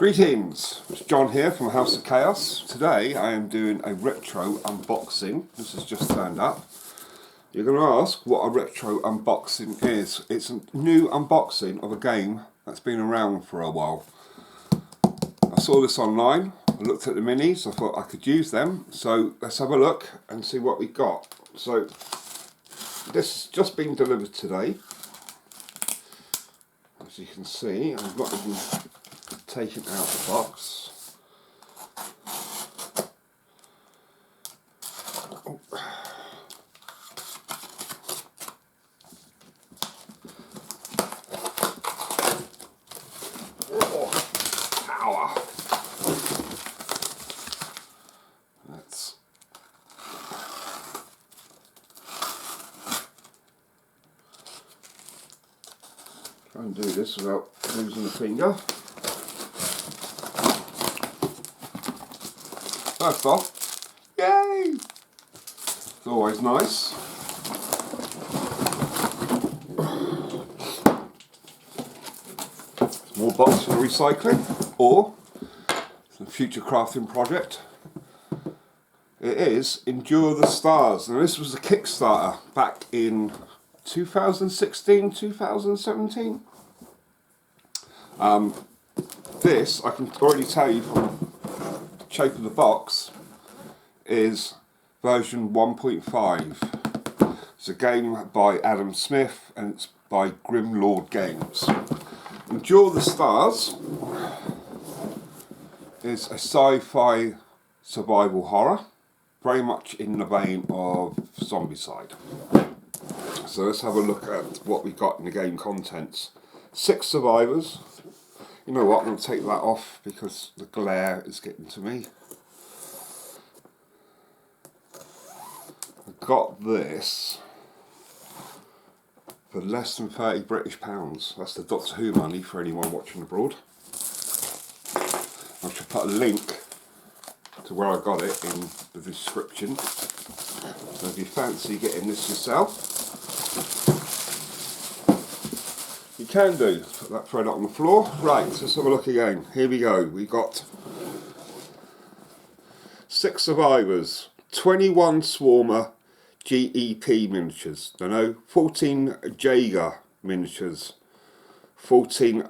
Greetings, it's John here from House of Chaos. Today I am doing a retro unboxing. This has just turned up. You're going to ask what a retro unboxing is. It's a new unboxing of a game that's been around for a while. I saw this online, I looked at the minis, I thought I could use them. So let's have a look and see what we got. So this has just been delivered today. As you can see, I've not even taken out the box. Oh. Oh, power. Let's try and do this without losing a finger. First off, yay! It's always nice. More box for recycling, or it's a future crafting project. It is Endure the Stars. Now this was a Kickstarter back in 2016, 2017. This, I can already tell you from the shape of the box, is version 1.5. It's a game by Adam Smith and it's by Grimlord Games. Endure the Stars is a sci-fi survival horror, very much in the vein of Zombicide. So let's have a look at what we got in the game contents. 6 survivors. You know what, I'm going to take that off because the glare is getting to me. I got this for less than £30 British. That's the Doctor Who money for anyone watching abroad. I should put a link to where I got it in the description. So if you fancy getting this yourself, you can do. Let's put that thread on the floor. Right, let's have a look again. Here we go. We got 6 survivors, 21 Swarmer GEP miniatures, 14 Jaeger miniatures, 14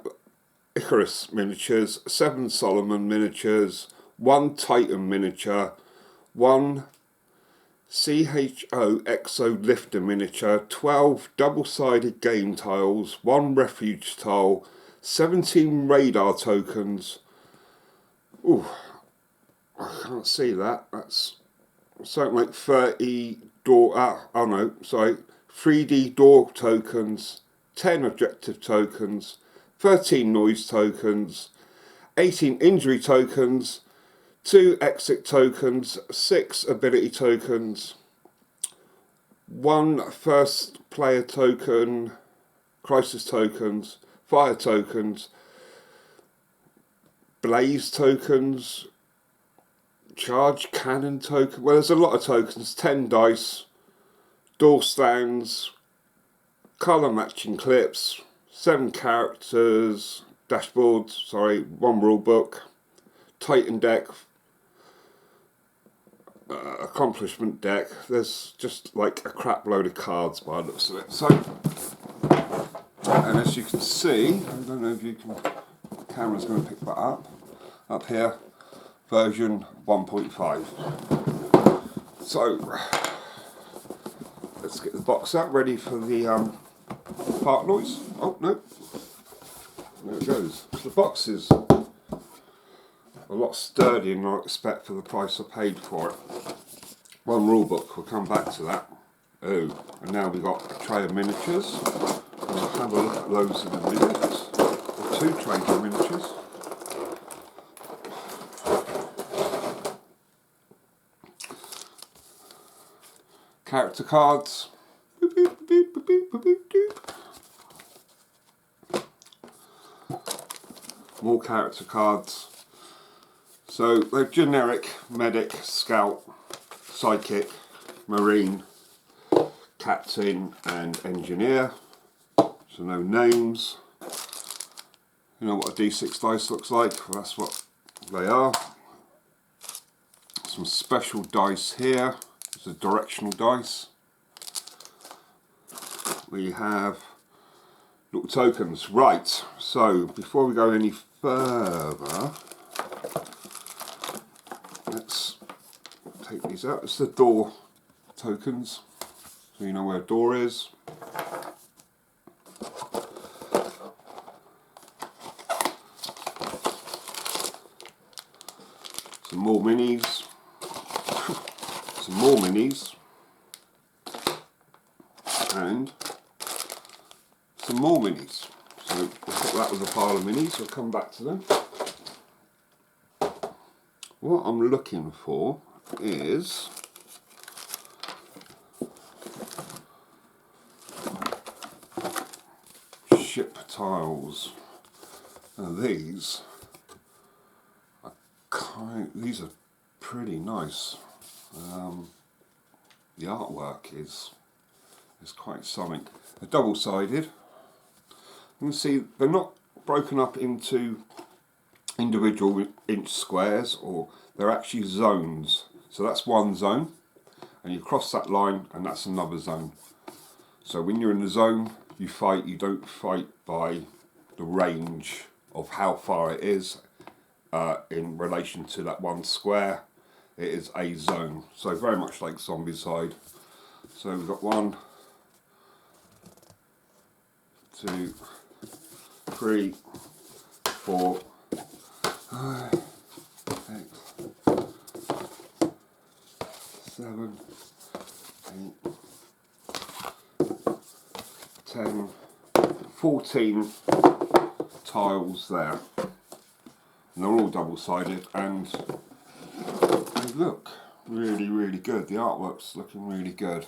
Icarus miniatures, 7 Solomon miniatures, 1 Titan miniature, 1 CHO Exo Lifter miniature, 12 double-sided game tiles, 1 refuge tile, 17 radar tokens. Ooh, I can't see that. That's something like 30 door. 3D door tokens, 10 objective tokens, 13 noise tokens, 18 injury tokens, 2 exit tokens, 6 ability tokens, 1 first player token, crisis tokens, fire tokens, blaze tokens, charge cannon token. Well, there's a lot of tokens. 10 dice, door stands, colour matching clips, 7 characters, dashboards, 1 rule book, Titan deck, accomplishment deck. There's just like a crap load of cards by the looks of it. So, and as you can see, I don't know if you can, the camera's going to pick that up here, version 1.5. So, let's get the box out, ready for the part noise. Oh no, there it goes. The box is a lot sturdier than I expect for the price I paid for it. 1 rule book, we'll come back to that. Oh, and now we've got a tray of miniatures. We'll have a look at those in a minute. The 2 trays of miniatures. Character cards. Boop, boop, boop, boop, boop, boop, boop. More character cards. So they're generic medic, scout, psychic, marine, captain and engineer. So no names. You know what a D6 dice looks like? Well, that's what they are. Some special dice here. It's a directional dice. We have little tokens. Right, so before we go any further, let's take these out. It's the door tokens, so you know where a door is. Some more minis. Some more minis. And some more minis. So we'll put that with a pile of minis. We'll come back to them. What I'm looking for is ship tiles. Now these are pretty nice. The artwork is quite something. They're double-sided. You can see they're not broken up into individual inch squares, or they're actually zones. So that's one zone, and you cross that line and that's another zone. So when you're in the zone, you fight. You don't fight by the range of how far it is in relation to that one square. It is a zone, so very much like Zombicide. So we've got 1, 2, 3, 4, 5, 6, 7, 8, 10, 14 tiles there. And they're all double-sided, and they look really, really good. The artwork's looking really good.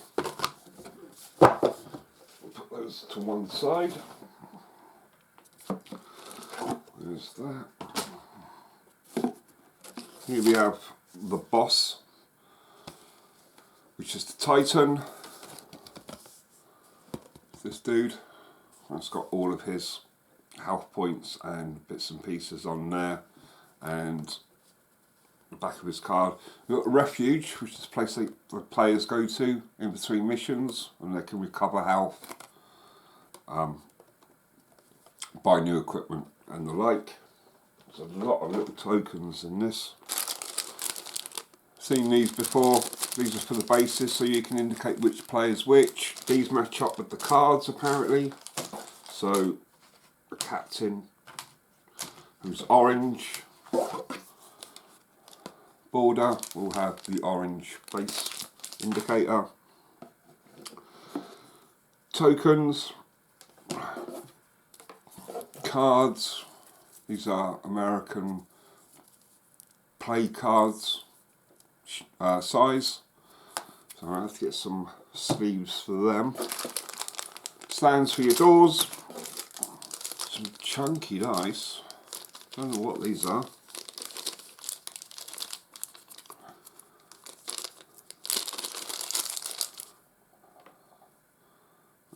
Put those to one side. There's that. Here we have the boss, which is the Titan. This dude. It's got all of his health points and bits and pieces on there, and the back of his card. We've got the Refuge, which is a place the players go to in between missions, and they can recover health, buy new equipment and the like. There's a lot of little tokens in this. Seen these before. These are for the bases, so you can indicate which player's which. These match up with the cards apparently. So the captain, who's orange border, will have the orange base indicator. Tokens, cards. These are American play cards size. So I have to get some sleeves for them. Stands for your doors. Some chunky dice. Don't know what these are.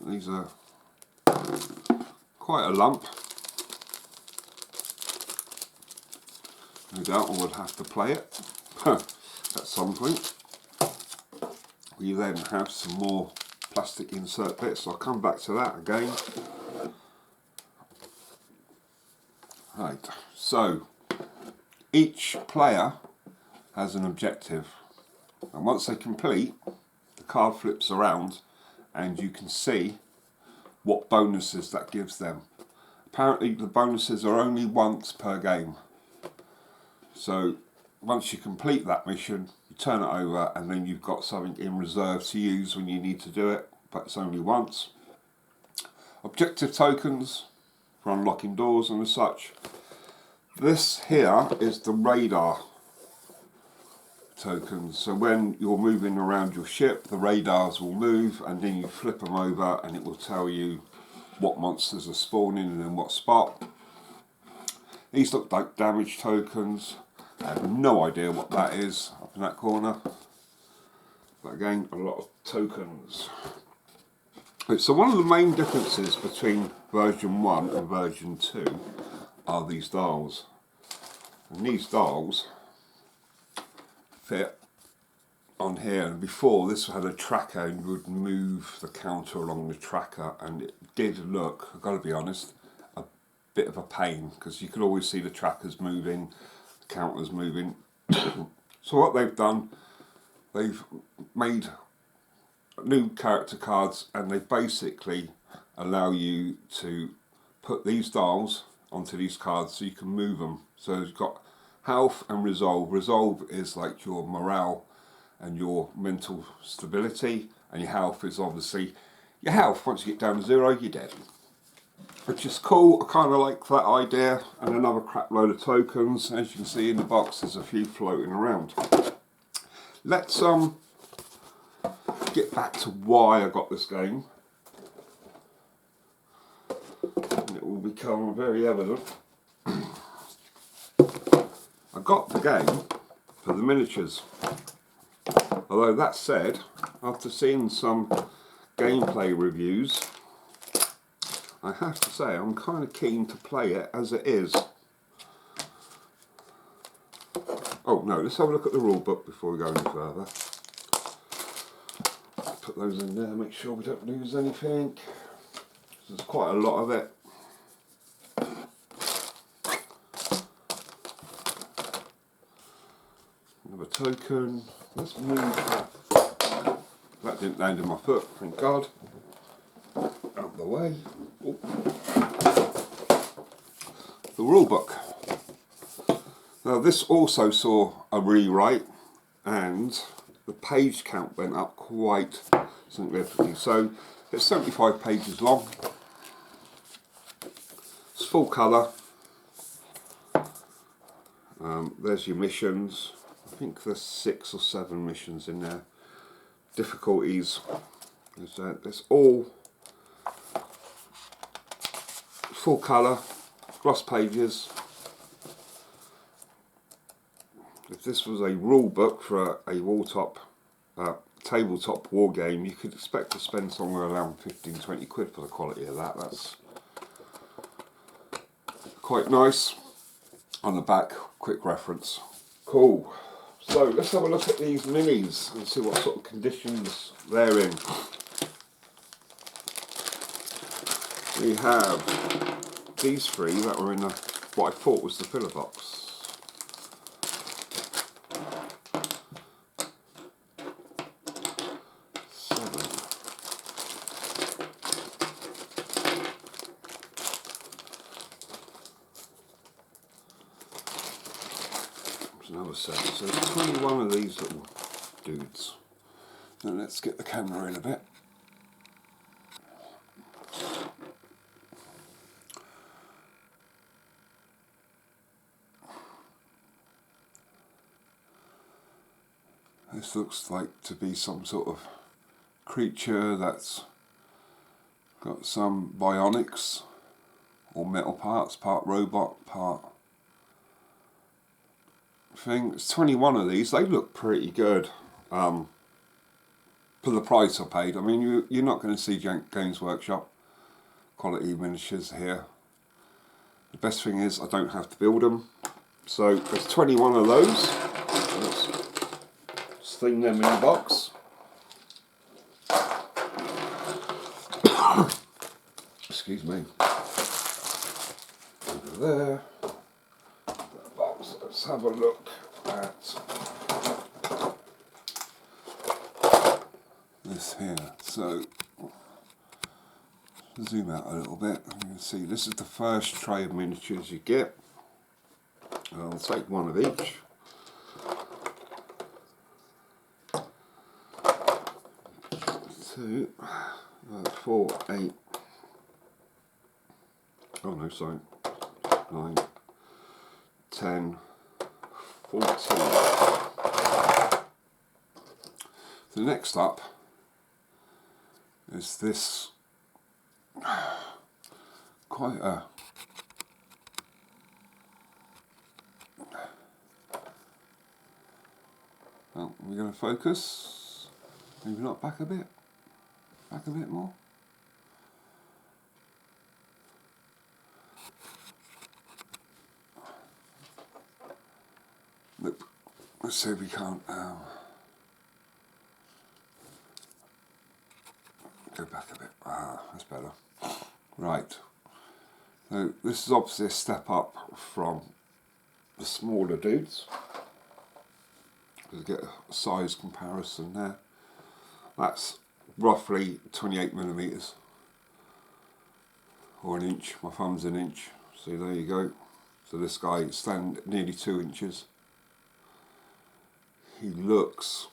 These are quite a lump. No doubt I would have to play it at some point. We then have some more plastic insert bits. I'll come back to that again. Right, so each player has an objective, and once they complete, the card flips around and you can see what bonuses that gives them. Apparently the bonuses are only once per game. So once you complete that mission, you turn it over, and then you've got something in reserve to use when you need to do it, but it's only once. Objective tokens for unlocking doors and such. This here is the radar tokens. So when you're moving around your ship, the radars will move, and then you flip them over and it will tell you what monsters are spawning and in what spot. These look like damage tokens. I have no idea what that is up in that corner. But again, a lot of tokens. So one of the main differences between version 1 and version 2 are these dials. And these dials fit on here, and before this had a tracker and you would move the counter along the tracker, and it did look, I've got to be honest, a bit of a pain because you could always see the trackers moving, the counters moving. So what they've done, they've made new character cards, and they basically allow you to put these dials onto these cards so you can move them. So you've got health and resolve. Resolve is like your morale and your mental stability, and your health is obviously your health. Once you get down to 0, you're dead. Which is cool. I kind of like that idea. And another crap load of tokens. As you can see in the box, there's a few floating around. Let's get back to why I got this game. And it will become very evident. I got the game for the miniatures. Although that said, after seeing some gameplay reviews, I have to say I'm kind of keen to play it as it is. Oh no, let's have a look at the rule book before we go any further. Put those in there, make sure we don't lose anything. There's quite a lot of it. Another token. Let's move that. That didn't land in my foot, thank God. Out of the way. Oh. The rule book. Now this also saw a rewrite, and the page count went up quite significantly. So it's 75 pages long. It's full colour. There's your missions. I think there's 6 or 7 missions in there. Difficulties. There's all full colour, gloss pages. If this was a rule book for a tabletop war game, you could expect to spend somewhere around 15-20 quid for the quality of that. That's quite nice. On the back, quick reference. Cool. So let's have a look at these minis and see what sort of conditions they're in. We have these 3 that were in what I thought was the filler box. Another set. So there's 21 of these little dudes. Now let's get the camera in a bit. This looks like to be some sort of creature that's got some bionics or metal parts, part robot, part thing. There's 21 of these. They look pretty good for the price I paid. I mean, you're not going to see Games Workshop quality miniatures here. The best thing is I don't have to build them. So there's 21 of those. Let's sling them in the box. Excuse me. Over there. That box. Let's have a look at this here. So zoom out a little bit. You can see this is the first tray of miniatures you get. I'll take one of each. 2, 4, 8. Oh no, sorry. 9, 10, 14. So next up is this quite a well, we're going to focus, maybe not back a bit more. let's see if we can't go back a bit. That's better. Right. So this is obviously a step up from the smaller dudes. You get a size comparison there. That's roughly 28 millimeters or an inch. My thumb's an inch. So there you go. So this guy stands nearly 2 inches. He looks,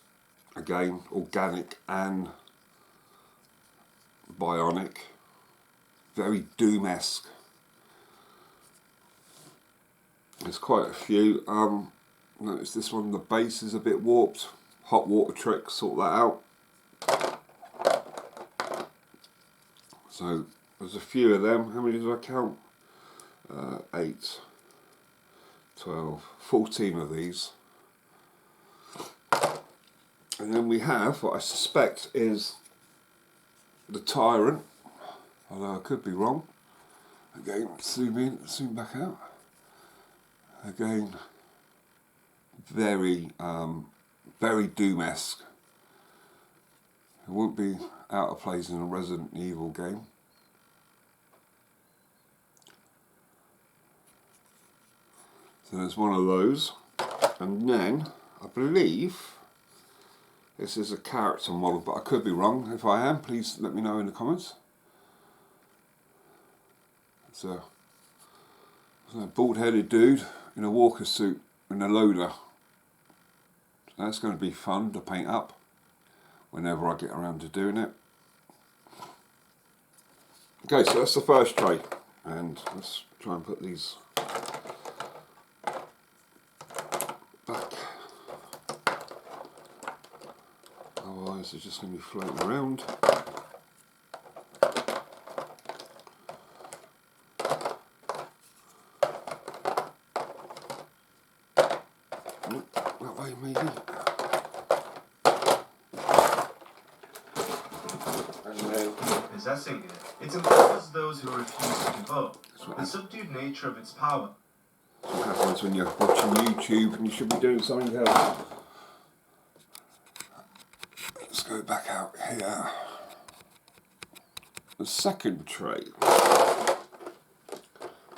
again, organic and bionic. Very Doom-esque. There's quite a few. Notice this one, the base is a bit warped. Hot water trick, sort that out. So there's a few of them. How many did I count? 8, 12, 14 of these. And then we have what I suspect is the Tyrant, although I could be wrong. Again, zoom in, zoom back out. Again, very Doom-esque. It won't be out of place in a Resident Evil game. So there's one of those, and then I believe this is a character model, but I could be wrong. If I am, please let me know in the comments. It's a bald-headed dude in a walker suit and a loader. So that's going to be fun to paint up whenever I get around to doing it. Okay, so that's the first tray, and let's try and put these back. Otherwise they're just going to be floating around. That way maybe. And then possessing it, it empowers those who refuse to give up. The subdued nature of its power. That's what happens when you're watching YouTube and you should be doing something else. Let's go back out here. The second tray.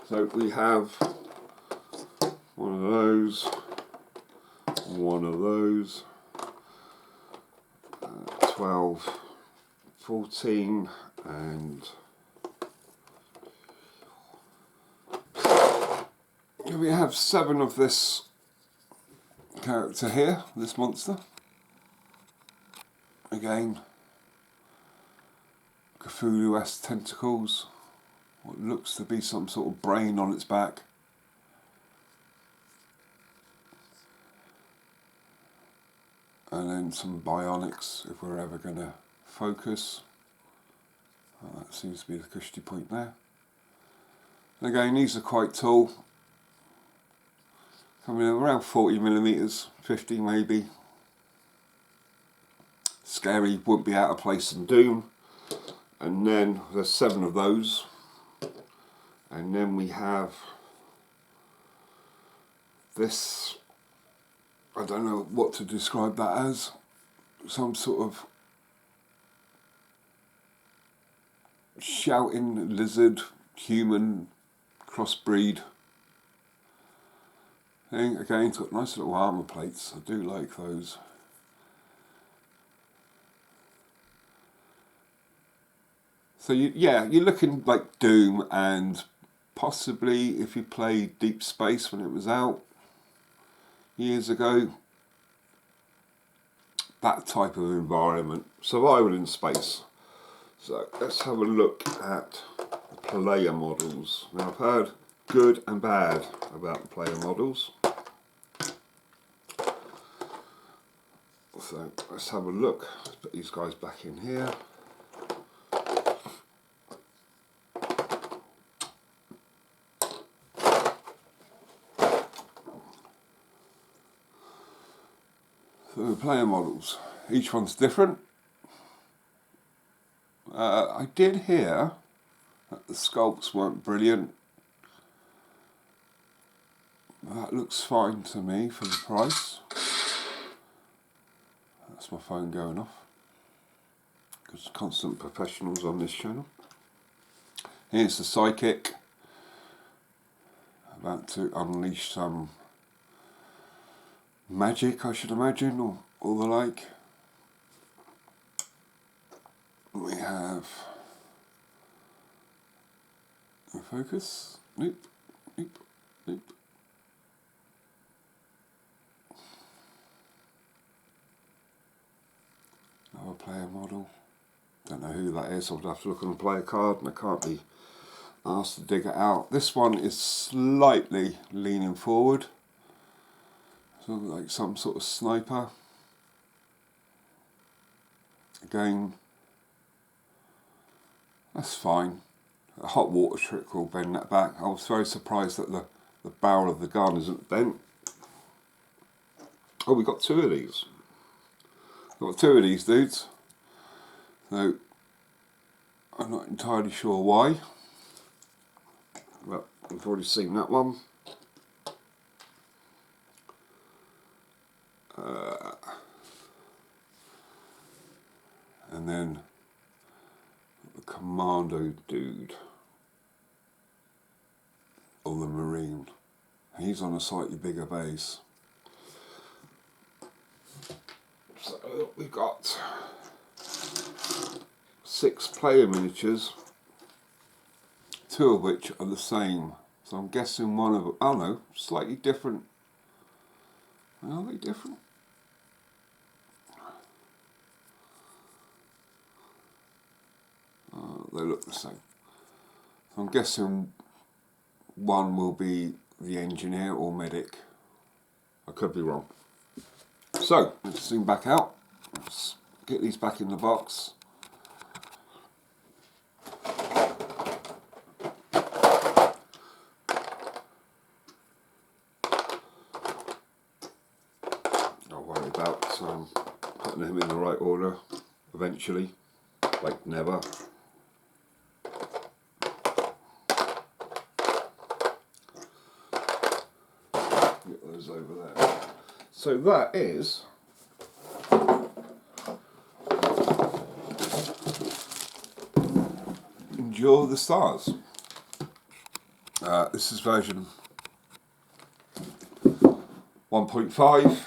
So we have one of those, 12, 14, and we have 7 of this character here, this monster. Again, Cthulhu-esque tentacles, what looks to be some sort of brain on its back. And then some bionics, if we're ever going to focus. That seems to be the cushy point there. And again, these are quite tall. Coming in around 40 millimeters, 50 maybe. Scary, wouldn't be out of place in Doom. And then there's 7 of those. And then we have this, I don't know what to describe that as, some sort of shouting lizard, human crossbreed thing. Again, it's got nice little armour plates, I do like those. So you're looking like Doom, and possibly if you played Deep Space when it was out years ago, that type of environment, survival in space. So let's have a look at the player models. Now I've heard good and bad about the player models. So let's have a look. Let's put these guys back in here. So the player models, each one's different. I did hear that the sculpts weren't brilliant. That looks fine to me for the price. That's my phone going off. Because constant professionals on this channel. Here's the psychic. About to unleash some magic, I should imagine, or the like. We have focus. Nope. Nope. Nope. Another player model. Don't know who that is. I'll have to look on the player card, and I can't be asked to dig it out. This one is slightly leaning forward, so like some sort of sniper. Again, that's fine. A hot water trick will bend that back. I was very surprised that the barrel of the gun isn't bent. Oh, we got two of these. Got two of these dudes. So I'm not entirely sure why. But we've already seen that one. And then the commando dude, or the marine. He's on a slightly bigger base. So we've got 6 player miniatures, 2 of which are the same. So I'm guessing one of them, oh no, slightly different. Are they different? They look the same. So I'm guessing one will be the engineer or medic. I could be wrong. So, let's zoom back out. Let's get these back in the box. Don't worry about putting them in the right order eventually, like never. Get those over there. So that is Endure the Stars. This is version 1.5.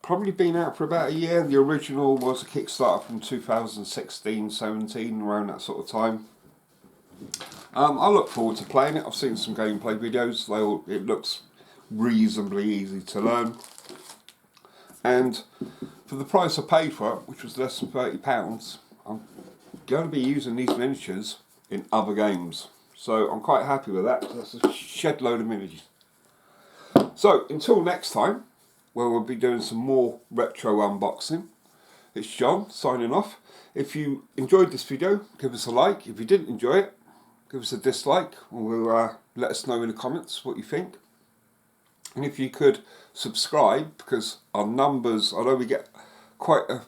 Probably been out for about a year. The original was a Kickstarter from 2016-17, around that sort of time. I look forward to playing it. I've seen some gameplay videos. It looks reasonably easy to learn. And for the price I paid for it, which was less than £30, I'm going to be using these miniatures in other games. So I'm quite happy with that. That's a shed load of miniatures. So until next time, where we'll be doing some more retro unboxing, it's John signing off. If you enjoyed this video, give us a like. If you didn't enjoy it, give us a dislike, or we'll let us know in the comments what you think. And if you could subscribe, because our numbers, although we get quite a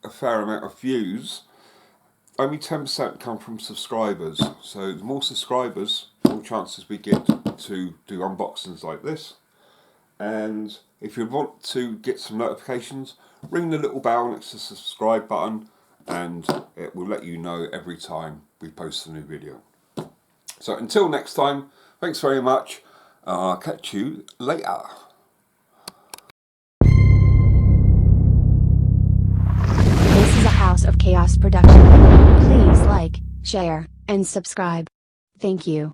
fair amount of views, only 10% come from subscribers. So the more subscribers, the more chances we get to do unboxings like this. And if you want to get some notifications, ring the little bell next to the subscribe button, and it will let you know every time we post a new video. So until next time, thanks very much. I'll catch you later. This is a House of Chaos production. Please like, share, and subscribe. Thank you.